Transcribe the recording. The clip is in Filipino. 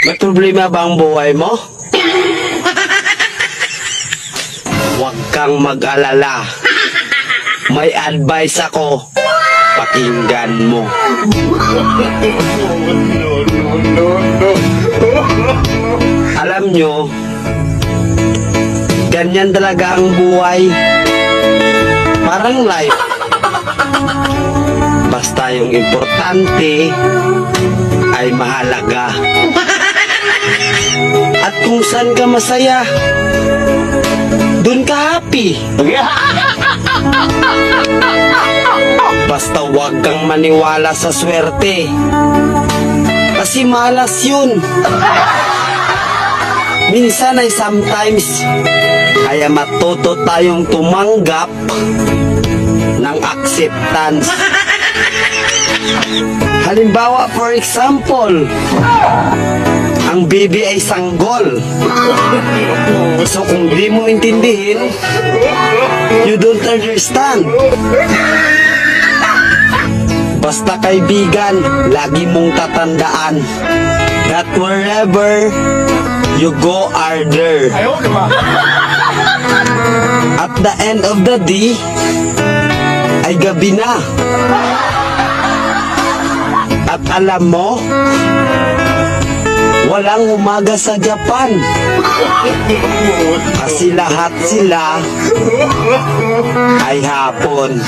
May problema ba ang buhay mo? Huwag kang mag-alala. May advice ako. Pakinggan mo. Alam nyo, ganyan talaga ang buhay. Parang life. Basta yung importante ay mahalaga. At kung saan ka masaya, dun ka happy. Basta huwag kang maniwala sa swerte. Kasi malas yun. Minsan ay sometimes. Kaya matuto tayong tumanggap ng acceptance. Halimbawa, for example, ang baby ay sanggol. So kung di mo intindihin, you don't understand. Basta kaibigan, lagi mong tatandaan that wherever you go are there. At the end of the day, ay gabi na. At alam mo, walang umaga sa Japan. Kasi lahat sila ay hapon.